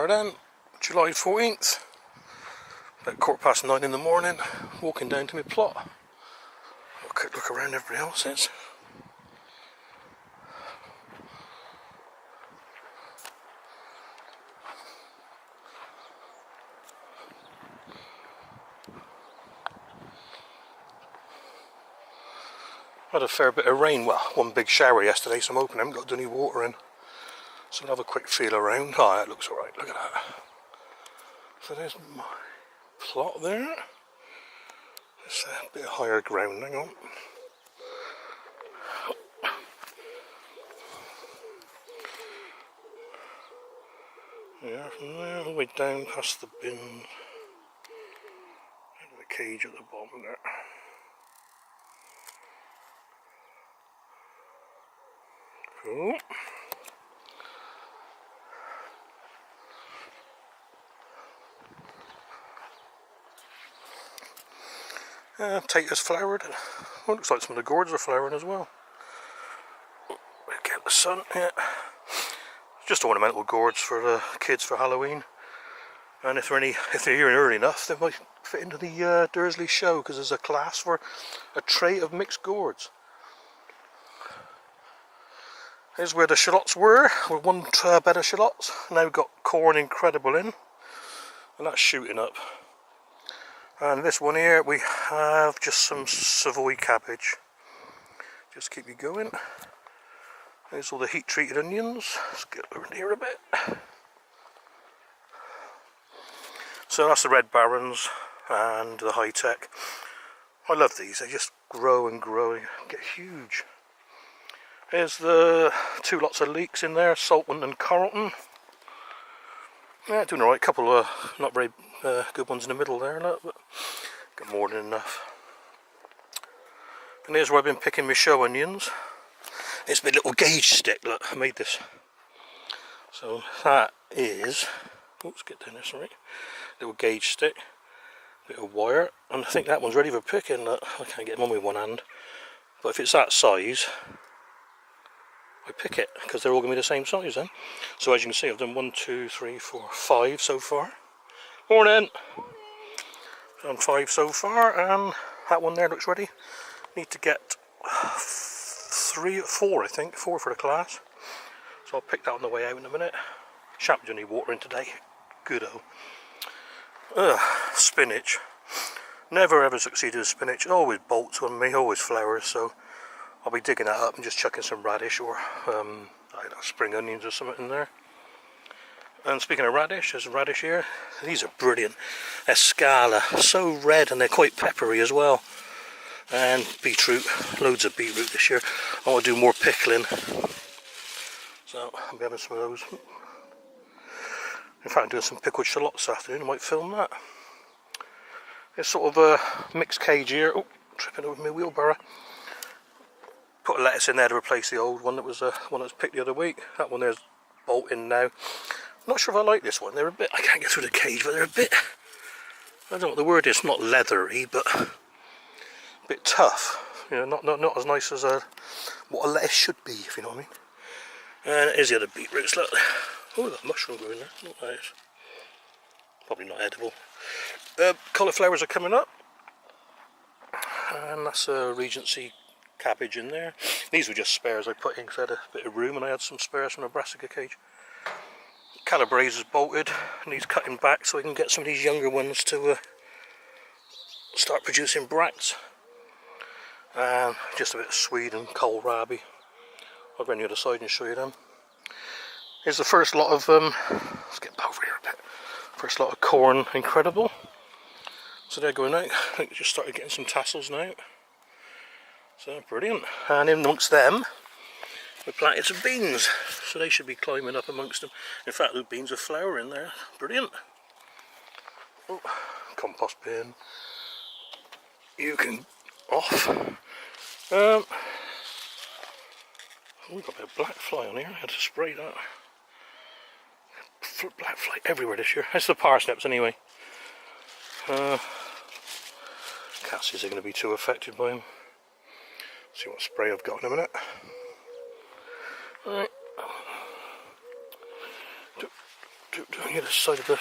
There then, July 14th, about 9:15 in the morning, walking down to my plot. A quick look around everybody else is. Had a fair bit of rain, well, one big shower yesterday, so I'm hoping I haven't got any water in. So I'll have a quick feel around. Oh, that looks alright, look at that. So there's my plot there. It's a bit higher ground, hang on. Yeah, from there all the way down past the bin. And the cage at the bottom there. Cool. Potatoes flowered. Oh, looks like some of the gourds are flowering as well. We'll get the sun, yeah. Just ornamental gourds for the kids for Halloween. And if they're here early enough, they might fit into the Dursley show, because there's a class for a tray of mixed gourds. Here's where the shallots were one bed of shallots. Now we've got corn incredible in, and that's shooting up. And this one here we have just some Savoy cabbage. Just keep you going. There's all the heat treated onions. Let's get over here a bit. So that's the Red Barons and the High Tech. I love these, they just grow and grow and get huge. Here's the two lots of leeks in there, Saltman and Carlton. Yeah, doing alright, couple of not very good ones in the middle there, look, but got more than enough. And here's where I've been picking my show onions. It's my little gauge stick, look, I made this. So that is, oops, get down there, sorry. Little gauge stick, bit of wire, and I think that one's ready for picking, look. I can't get them on with one hand. But if it's that size, I pick it, because they're all going to be the same size then. So as you can see, I've done 1, 2, 3, 4, 5 so far. Morning! Done 5 so far, and that one there looks ready. Need to get 4 I think, 4 for the class. So I'll pick that on the way out in a minute. Shan't do any water in today. Good-o. Spinach. Never ever succeeded with spinach. It always bolts on me, always flowers, so I'll be digging that up and just chucking some radish or I don't know, spring onions or something in there. And speaking of radish, there's a radish here. These are brilliant. Escala, so red, and they're quite peppery as well. And beetroot, loads of beetroot this year. I want to do more pickling, so I'll be having some of those. In fact, I'm doing some pickled shallots this afternoon. I might film that. It's sort of a mixed cage here. Oh, tripping over my wheelbarrow. Put a lettuce in there to replace the old one that was picked the other week. That one there's bolting now. I'm not sure if I like this one. They're a bit, I can't get through the cage, but they're a bit, I don't know what the word is, not leathery, but a bit tough. You know, not as nice as what a lettuce should be, if you know what I mean. And here's the other beetroots, look. Oh, that mushroom growing there. Not nice. Probably not edible. Cauliflowers are coming up. And that's a Regency cabbage in there. These were just spares I put in because I had a bit of room, and I had some spares from a brassica cage. Calabrese is bolted, needs cutting back so we can get some of these younger ones to start producing bracts. And just a bit of swede and kohlrabi. I'll go on the other side and show you them. Here's the first lot of let's get over here a bit. First lot of corn incredible. So they're going out. I think they just started getting some tassels now. So brilliant. And in amongst them we planted some beans. So they should be climbing up amongst them. In fact, the beans are flowering there. Brilliant. Oh, compost bin. You can off. We've got a bit of black fly on here. I had to spray that. Black fly everywhere this year. That's the parsnips anyway. Cassies are going to be too affected by them. See what spray I've got in a minute. Right. the other side of the...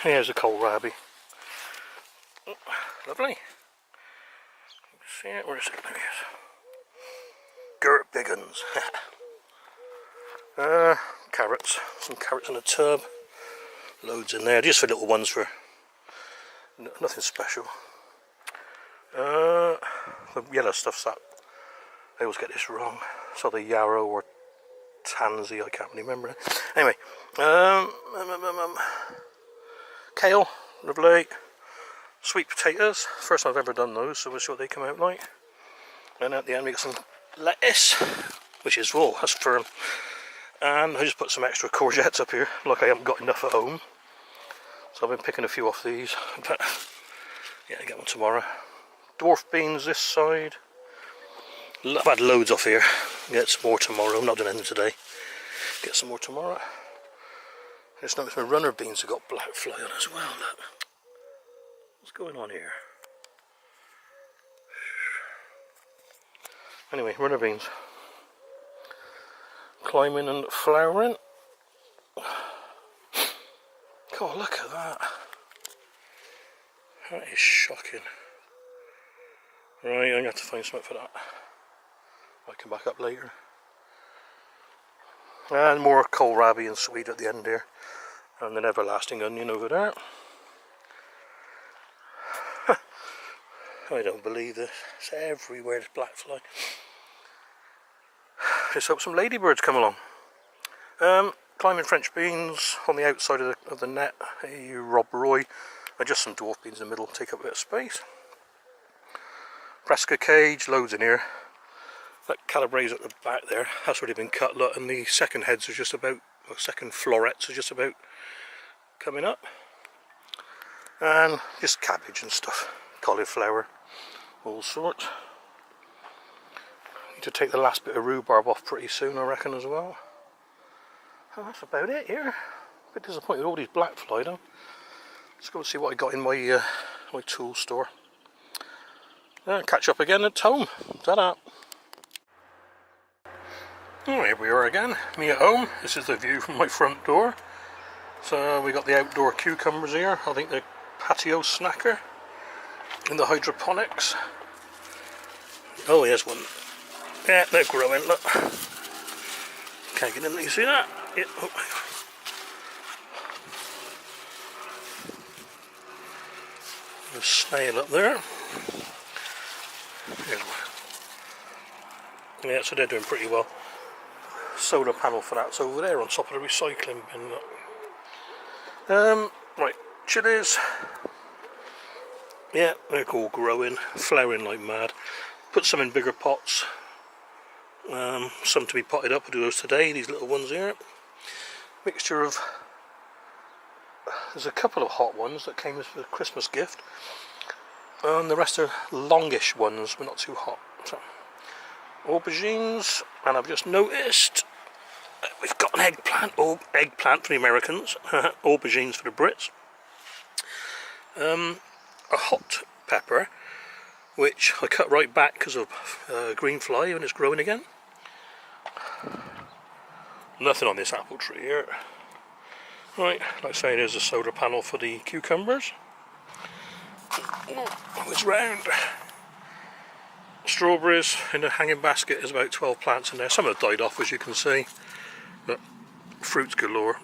Here's a kohlrabi. Lovely. See it? Where is it? There it is. Gert big uns. Carrots. Some carrots in a tub. Loads in there. Just for little ones, for nothing special. The yellow stuff's that. I always get this wrong. So the yarrow or tansy, I can't really remember it. Anyway, kale, lovely. Sweet potatoes, first time I've ever done those, so we'll see what they come out like. And at the end we got some lettuce, which is raw, that's firm. And I just put some extra courgettes up here, like I haven't got enough at home. So I've been picking a few off these, but yeah, I get one tomorrow. Dwarf beans this side. I've had loads off here. Get some more tomorrow. I'm not doing anything today. Get some more tomorrow. I just noticed my runner beans have got black fly on as well. Look. What's going on here? Anyway, runner beans. Climbing and flowering. God, look at that. That is shocking. Right, I'm going to have to find something for that. I'll come back up later. And more kohlrabi and swede at the end here. And an everlasting onion over there. I don't believe this. It's everywhere, this black fly. Let's hope some ladybirds come along. Climbing French beans on the outside of the net. A Rob Roy. And just some dwarf beans in the middle, take up a bit of space. Brassica cage, loads in here. That calabrese at the back there, that's already been cut, look, and the second heads are just about, or second florets are just about coming up. And just cabbage and stuff, cauliflower, all sorts. Need to take the last bit of rhubarb off pretty soon, I reckon, as well. Oh, that's about it here. A bit disappointed with all these black fly though. Let's go and see what I got in my my tool store. Catch up again at home. Ta-da! Oh, here we are again, me at home. This is the view from my front door. So we got the outdoor cucumbers here. I think the patio snacker in the hydroponics. Oh, here's one. Yeah, they're growing, look. Can't get in there, you see that? Yeah. Oh. There's a snail up there. Here's one. Yeah, so they're doing pretty well. Solar panel for that's over there on top of the recycling bin. Right, chilies. Yeah, they're all growing, flowering like mad. Put some in bigger pots. Some to be potted up. I'll do those today, these little ones here. Mixture of... There's a couple of hot ones that came as a Christmas gift. And the rest are longish ones, but not too hot. So, aubergines, and I've just noticed we've got an eggplant, or eggplant for the Americans, aubergines for the Brits. A hot pepper, which I cut right back because of green fly when it's growing again. Nothing on this apple tree here. Right, like I say, there's a solar panel for the cucumbers. Oh, it's round. Strawberries in a hanging basket. There's about 12 plants in there. Some have died off, as you can see, but fruits galore.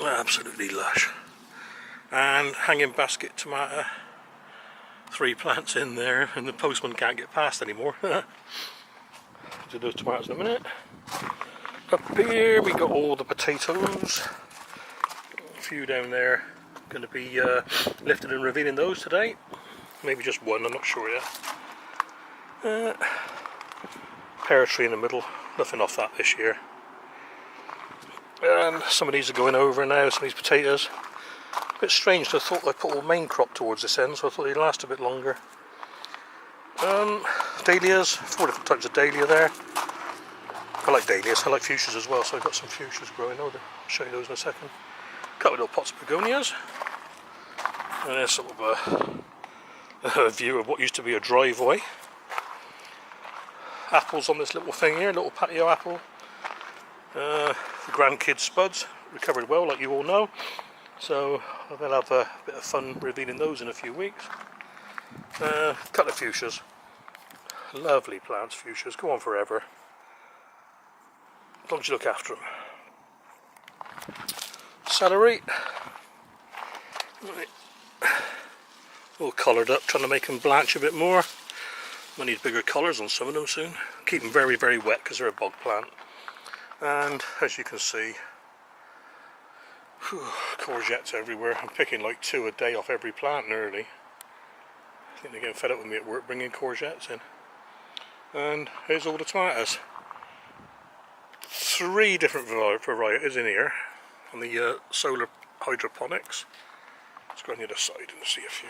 Absolutely lush. And hanging basket tomato. 3 plants in there, and the postman can't get past anymore. Do those tomatoes in a minute. Up here we got all the potatoes. A few down there. Going to be lifting and revealing those today. Maybe just one, I'm not sure yet. Pear tree in the middle, nothing off that this year. And some of these are going over now, some of these potatoes. A bit strange, I thought I put all main crop towards this end, so I thought they'd last a bit longer. Dahlias, 4 different types of dahlia there. I like dahlias, I like fuchsias as well, so I've got some fuchsias growing. I'll show you those in a second. A couple of little pots of begonias. And there's sort of a view of what used to be a driveway. Apples on this little thing here, little patio apple. The grandkids' spuds, recovered well, like you all know. So I'll have a bit of fun revealing those in a few weeks. Couple of fuchsias. Lovely plants, fuchsias, go on forever. As long as you look after them. Celery. Right. All coloured up, trying to make them blanch a bit more. I need bigger colours on some of them soon. Keep them very, very wet because they're a bog plant. And as you can see, courgettes everywhere. I'm picking like 2 a day off every plant nearly. I think they're getting fed up with me at work bringing courgettes in. And here's all the tomatoes. 3 different varieties in here on the solar hydroponics. Let's go on the other side and see a few.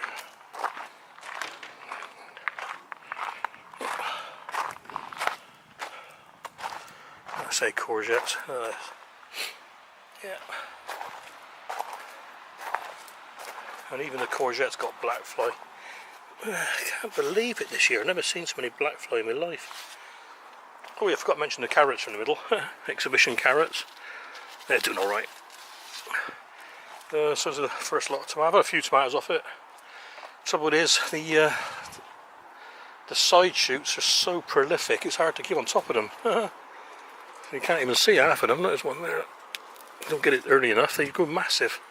I say courgettes. Yeah. And even the courgettes got black fly. I can't believe it this year. I've never seen so many black fly in my life. Oh yeah, I forgot to mention the carrots in the middle. Exhibition carrots. They're doing alright. So this is the first lot of tomatoes. I've had a few tomatoes off it. Trouble is, the side shoots are so prolific, it's hard to keep on top of them. You can't even see half of them. There's one there. You don't get it early enough, they go massive.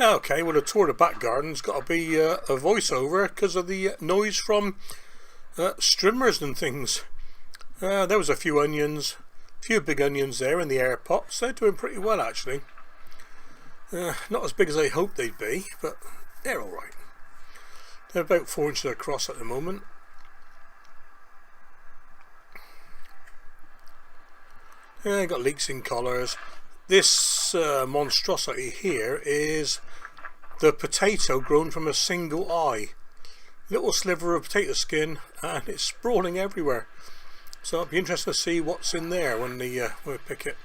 Okay, well, a tour of the back garden's got to be a voiceover because of the noise from streamers and things. There was a few onions, a few big onions there in the air pots. They're doing pretty well actually. Not as big as I hoped they'd be, but they're alright. They're about 4 inches across at the moment. Got leeks in collars. This monstrosity here is the potato grown from a single eye. Little sliver of potato skin, and it's sprawling everywhere. So it'll be interesting to see what's in there when we pick it.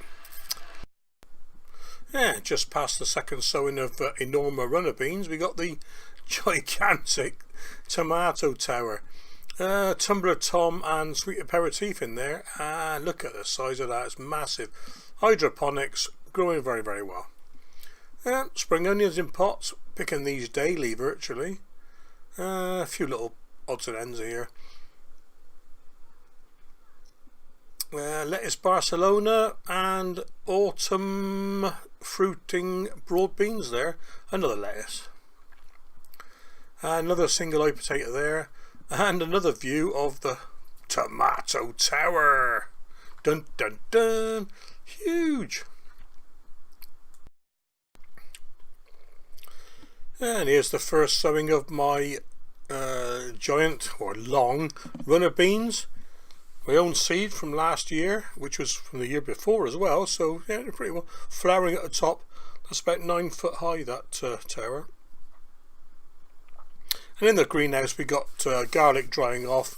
Yeah, just past the second sowing of Enorma runner beans, we got the gigantic tomato tower. Tumbler Tom and Sweet Aperitif in there, and look at the size of that, it's massive. Hydroponics, growing very, very well. Spring onions in pots, picking these daily virtually. A few little odds and ends here. Lettuce Barcelona and autumn fruiting broad beans there. Another lettuce. Another single eye potato there. And another view of the tomato tower. Dun dun dun. Huge. And here's the first sowing of my giant or long runner beans. My own seed from last year, which was from the year before as well. So yeah, they're pretty well flowering at the top. That's about 9 foot high, that tower. And in the greenhouse we got garlic drying off.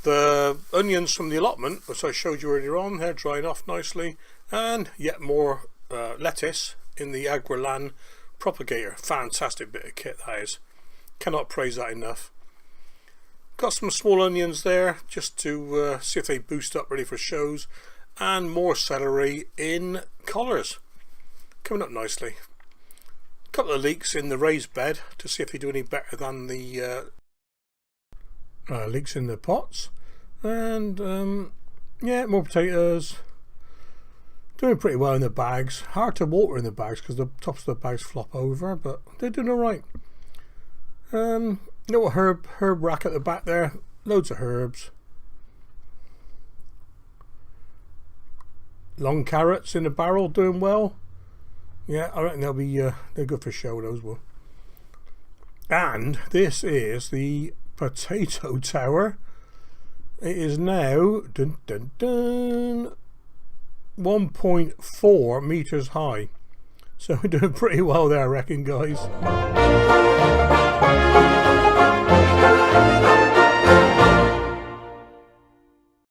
The onions from the allotment, which I showed you earlier on, they're drying off nicely. And yet more lettuce in the Agrolan propagator. Fantastic bit of kit that is. Cannot praise that enough. Got some small onions there just to see if they boost up ready for shows. And more celery in collars. Coming up nicely. A couple of leeks in the raised bed to see if they do any better than the leeks in the pots. And yeah, more potatoes. Doing pretty well in the bags. Hard to water in the bags because the tops of the bags flop over, but they're doing alright. Little herb rack at the back there. Loads of herbs. Long carrots in a barrel doing well. Yeah, I reckon they'll be they're good for show, those will. And this is the potato tower. It is now 1.4 meters high. So we're doing pretty well there, I reckon, guys.